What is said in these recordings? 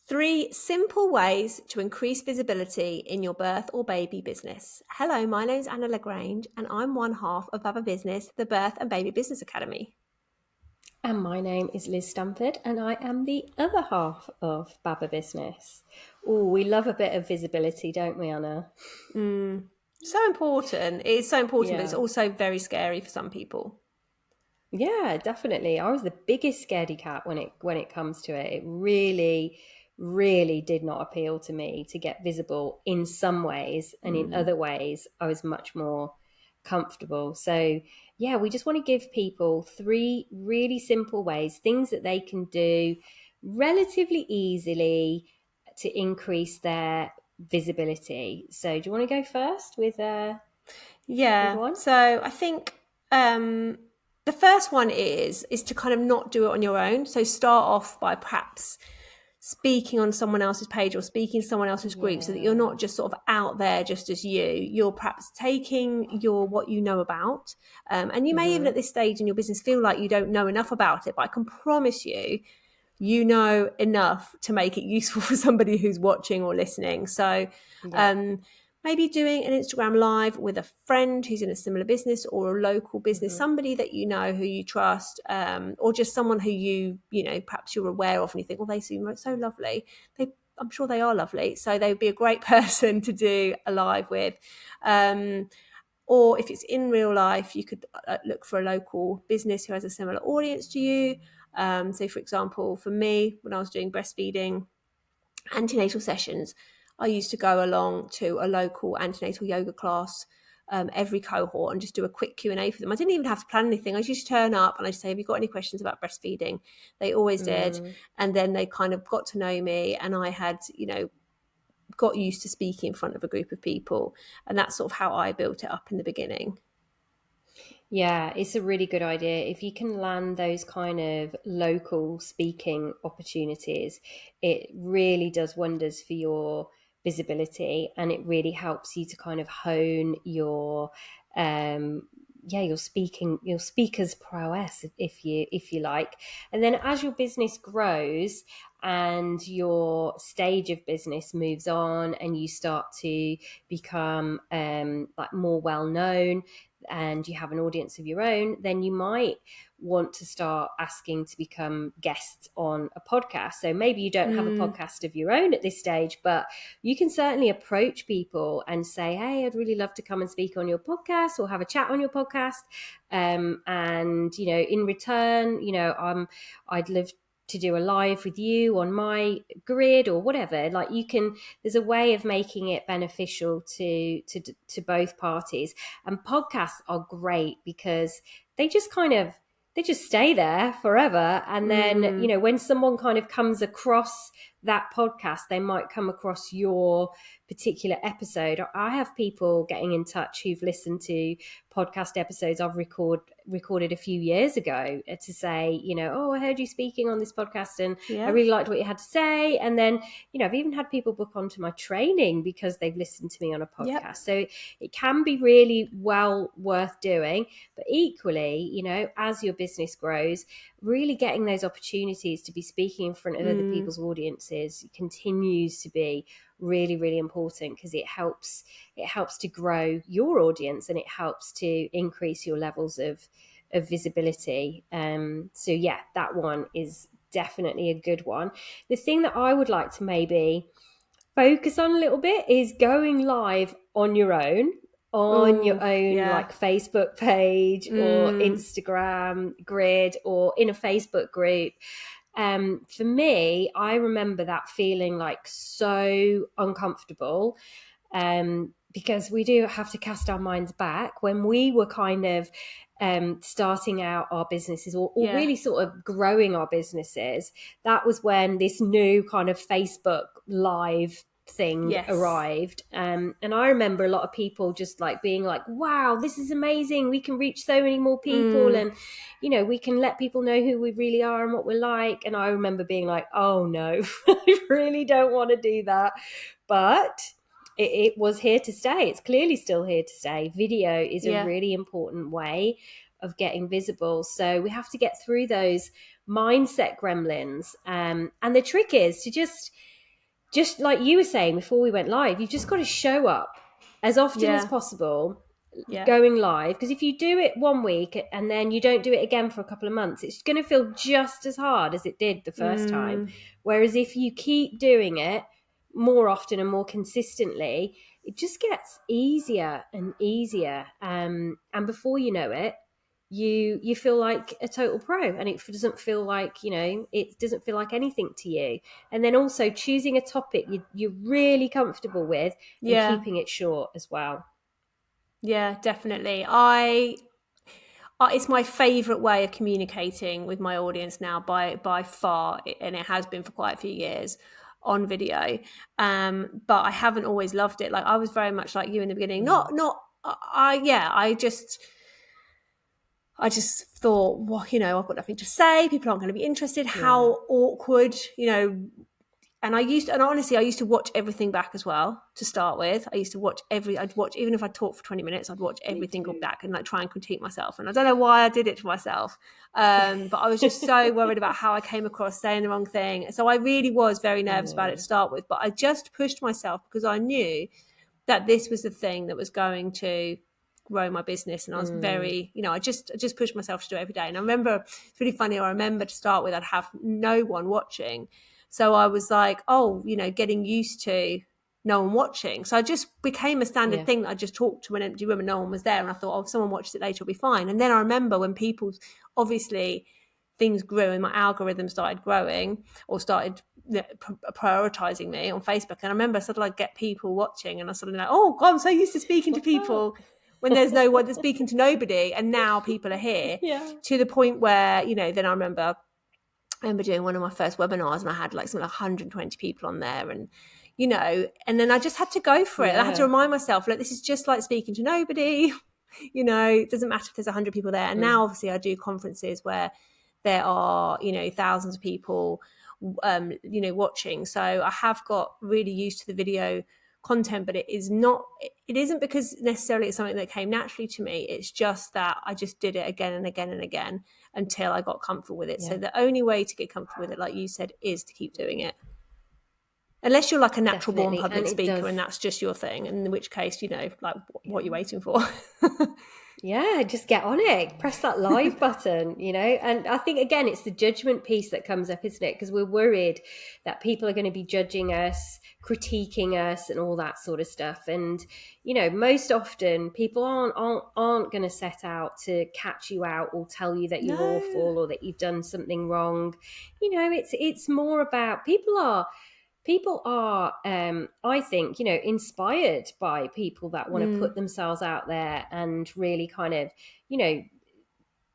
3 simple ways to increase visibility in your birth or baby business. Hello, my name's Anna Lagrange and I'm one half of Baba Business, the Birth and Baby Business Academy. And my name is Liz Stamford and I am the other half of Baba Business. Oh, we love a bit of visibility, don't we, Anna? So important. It is so important, but it's Yeah. also very scary for some people. Yeah, definitely. I was the biggest scaredy cat when it comes to it. It really did not appeal to me to get visible in some ways, and in other ways I was much more comfortable. So yeah, we just want to give people 3 really simple ways, things that they can do relatively easily to increase their visibility. So do you want to go first with one? So I think the first one is to kind of not do it on your own. So start off by perhaps speaking on someone else's page or speaking to someone else's group, so that you're Yeah. not just sort of out there just as you're perhaps taking what you know about, and you may even at this stage in your business feel like you don't know enough about it, but I can promise you know enough to make it useful for somebody who's watching or listening. So Yeah. maybe doing an Instagram live with a friend who's in a similar business or a local business, somebody that you know, who you trust, or just someone who you know, perhaps you're aware of and you think, well, they seem so lovely. I'm sure they are lovely. So they would be a great person to do a live with. Or if it's in real life, you could look for a local business who has a similar audience to you. So, for example, for me, when I was doing breastfeeding antenatal sessions, I used to go along to a local antenatal yoga class every cohort and just do a quick Q&A for them. I didn't even have to plan anything. I just turn up and I say, have you got any questions about breastfeeding? They always did. And then they kind of got to know me, and I had, got used to speaking in front of a group of people. And that's sort of how I built it up in the beginning. Yeah, it's a really good idea. If you can land those kind of local speaking opportunities, it really does wonders for your visibility, and it really helps you to kind of hone um your speaker's prowess, if you like. And then as your business grows and your stage of business moves on and you start to become like more well known and you have an audience of your own, then you might want to start asking to become guests on a podcast. So maybe you don't have a podcast of your own at this stage, but you can certainly approach people and say, hey, I'd really love to come and speak on your podcast or have a chat on your podcast. And, in return, I'd love to do a live with you on my grid or whatever. Like, there's a way of making it beneficial to both parties. And podcasts are great because they just stay there forever. And then, when someone kind of comes across that podcast, they might come across your particular episode. I have people getting in touch who've listened to podcast episodes I've recorded a few years ago to say, oh, I heard you speaking on this podcast and I really liked what you had to say. And then, I've even had people book onto my training because they've listened to me on a podcast. So it can be really well worth doing. But equally, as your business grows, really getting those opportunities to be speaking in front of other people's audiences continues to be really, really important, because it helps to grow your audience and it helps to increase your levels of visibility. So yeah, that one is definitely a good one. The thing that I would like to maybe focus on a little bit is going live on your own like Facebook page or Instagram grid or in a Facebook group. For me, I remember that feeling like so uncomfortable, because we do have to cast our minds back when we were kind of starting out our businesses or really sort of growing our businesses. That was when this new kind of Facebook live thing arrived, and I remember a lot of people just like being like, wow, this is amazing, we can reach so many more people, and we can let people know who we really are and what we're like. And I remember being like, oh no, I really don't want to do that. But it was here to stay. It's clearly still here to stay. Video is a really important way of getting visible. So we have to get through those mindset gremlins. And the trick is to just just like you were saying before we went live, you've just got to show up as often as possible going live, because if you do it one week and then you don't do it again for a couple of months, it's going to feel just as hard as it did the first time. Whereas if you keep doing it more often and more consistently, it just gets easier and easier, and before you know it, you feel like a total pro, and it doesn't feel like, it doesn't feel like anything to you. And then also choosing a topic you're really comfortable with, and keeping it short as well. Yeah, definitely. It's my favorite way of communicating with my audience now by far, and it has been for quite a few years on video. But I haven't always loved it. Like, I was very much like you in the beginning. I just thought, well, I've got nothing to say. People aren't going to be interested. How awkward, And honestly, I used to watch everything back as well to start with. I'd watch, even if I talked for 20 minutes, I'd watch everything back and like try and critique myself. And I don't know why I did it to myself. But I was just so worried about how I came across saying the wrong thing. So I really was very nervous about it to start with, but I just pushed myself because I knew that this was the thing that was going to grow my business. And I was very, I just pushed myself to do it every day. And I remember, it's really funny. I remember to start with, I'd have no one watching. So I was like, getting used to no one watching. So I just became a standard thing that I just talked to an empty room and no one was there. And I thought, if someone watches it later, it'll be fine. And then I remember when people, obviously things grew and my algorithm started growing or started prioritizing me on Facebook. And I remember sort of like get people watching and I sort of like, oh God, I'm so used to speaking to people when there's no one, they're speaking to nobody. And now people are here to the point where, then I remember doing one of my first webinars and I had like something like 120 people on there, and and then I just had to go for it. I had to remind myself, like, this is just like speaking to nobody. It doesn't matter if there's 100 people there. And now obviously I do conferences where there are thousands of people watching, so I have got really used to the video content. But it isn't because necessarily it's something that came naturally to me. It's just that I just did it again and again and again until I got comfortable with it. So the only way to get comfortable with it, like you said, is to keep doing it. Unless you're like a natural born public speaker and that's just your thing, in which case, like, what are you waiting for? Yeah, just get on it. Press that live button, And I think, again, it's the judgment piece that comes up, isn't it? Because we're worried that people are going to be judging us, critiquing us and all that sort of stuff. And, most often people aren't going to set out to catch you out or tell you that you're awful or that you've done something wrong. It's more about people are, I think, inspired by people that want to put themselves out there and really kind of,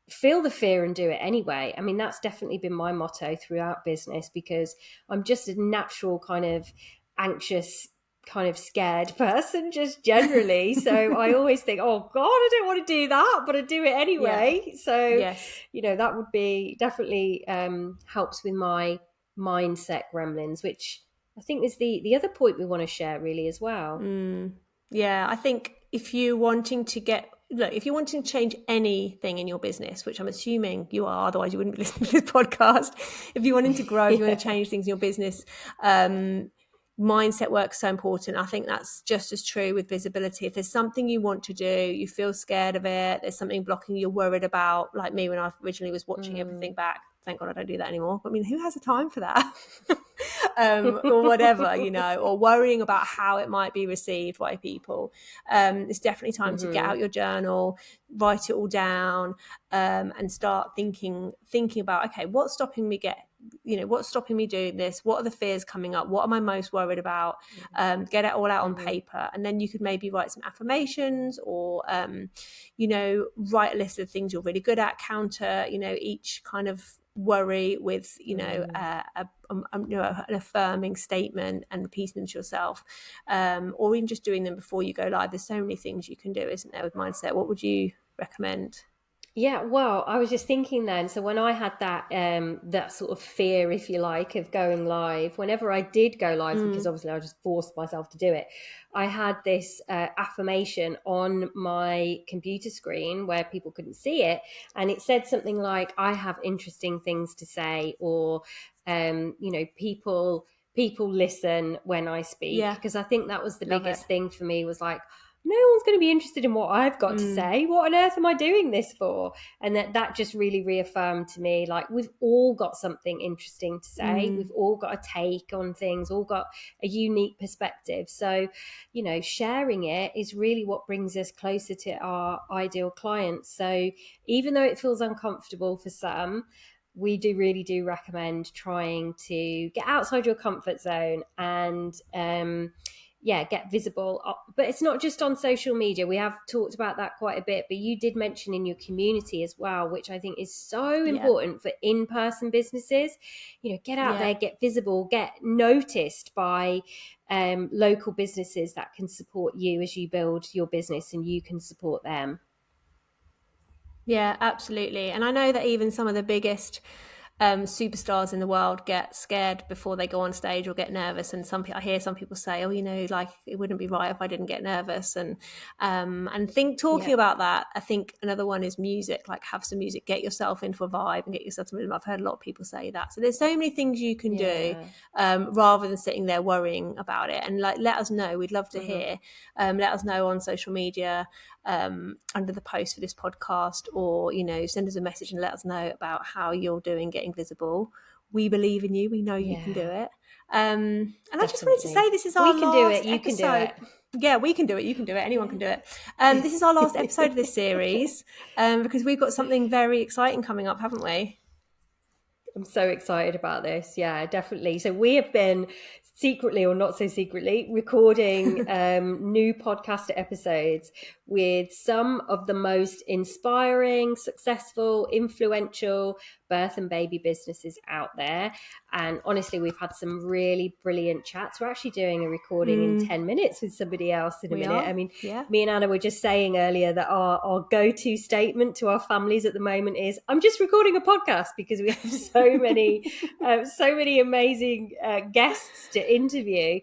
feel the fear and do it anyway. I mean, that's definitely been my motto throughout business, because I'm just a natural kind of anxious, kind of scared person just generally. So I always think, oh God, I don't want to do that, but I do it anyway. So, that would be definitely helps with my mindset gremlins, which I think is the other point we want to share really as well. Yeah, I think if you're wanting to change anything in your business, which I'm assuming you are, otherwise you wouldn't be listening to this podcast. If you're wanting to grow, if you want to change things in your business, mindset work is so important. I think that's just as true with visibility. If there's something you want to do, you feel scared of it, there's something blocking you, you're worried about, like me when I originally was watching everything back. Thank God I don't do that anymore. I mean, who has the time for that? Or whatever, or worrying about how it might be received by people. It's definitely time to get out your journal, write it all down, and start thinking about, okay, what's stopping me doing this? What are the fears coming up? What am I most worried about? Get it all out on paper. And then you could maybe write some affirmations or, write a list of things you're really good at, counter, each kind of worry with, an affirming statement and repeating them to yourself, or even just doing them before you go live. There's so many things you can do, isn't there, with mindset? What would you recommend? Yeah, well, I was just thinking then, so when I had that sort of fear, if you like, of going live, whenever I did go live, because obviously I just forced myself to do it, I had this affirmation on my computer screen where people couldn't see it, and it said something like, I have interesting things to say, or people people listen when I speak, Yeah. because I think that was the Love biggest it. thing for me, was like, no one's going to be interested in what I've got to say. What on earth am I doing this for? And that just really reaffirmed to me, like, we've all got something interesting to say. We've all got a take on things, all got a unique perspective. So, you know, sharing it is really what brings us closer to our ideal clients. So even though it feels uncomfortable for some, we really do recommend trying to get outside your comfort zone and get visible. But it's not just on social media. We have talked about that quite a bit, but you did mention in your community as well, which I think is so Yeah. important for in-person businesses. You know, get out there, get visible, get noticed by local businesses that can support you as you build your business, and you can support them. Yeah, absolutely. And I know that even some of the biggest superstars in the world get scared before they go on stage or get nervous. And I hear some people say, "Oh, you know, like it wouldn't be right if I didn't get nervous." And talking about that, I think another one is music. Like, have some music, get yourself into a vibe, and get yourself some rhythm. I've heard a lot of people say that. So there's so many things you can do rather than sitting there worrying about it. And like, let us know. We'd love to hear. Let us know on social media under the post for this podcast, or, you know, send us a message and let us know about how you're doing getting visible. We believe in you. We know you can do it. And I just wanted to say, this is our last You episode. can do it. Yeah, we can do it. You can do it. Anyone can do it. This is our last episode of this series because we've got something very exciting coming up, haven't we? I'm so excited about this. Yeah, definitely. So we have been secretly, or not so secretly, recording new podcast episodes with some of the most inspiring, successful, influential birth and baby businesses out there. And honestly, we've had some really brilliant chats. We're actually doing a recording in 10 minutes with somebody else in a minute. I mean, me and Anna were just saying earlier that our go-to statement to our families at the moment is, I'm just recording a podcast, because we have so many amazing guests to interview.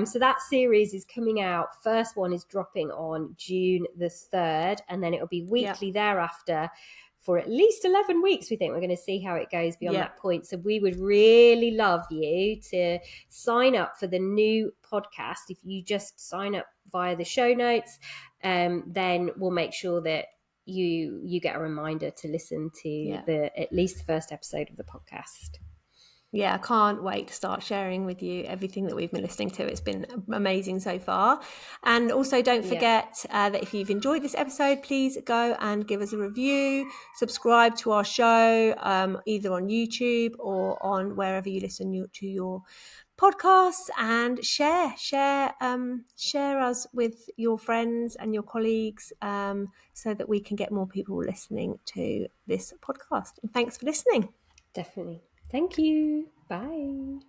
So that series is coming out. First one is dropping on June the 3rd, and then it'll be weekly thereafter for at least 11 weeks. We think we're going to see how it goes beyond that point. So we would really love you to sign up for the new podcast. If you just sign up via the show notes, then we'll make sure that you get a reminder to listen to at least the first episode of the podcast. Yeah, I can't wait to start sharing with you everything that we've been listening to. It's been amazing so far. And also, don't forget that if you've enjoyed this episode, please go and give us a review, subscribe to our show, either on YouTube or on wherever you listen to your podcasts, and share us with your friends and your colleagues so that we can get more people listening to this podcast. And thanks for listening. Definitely. Thank you. Bye.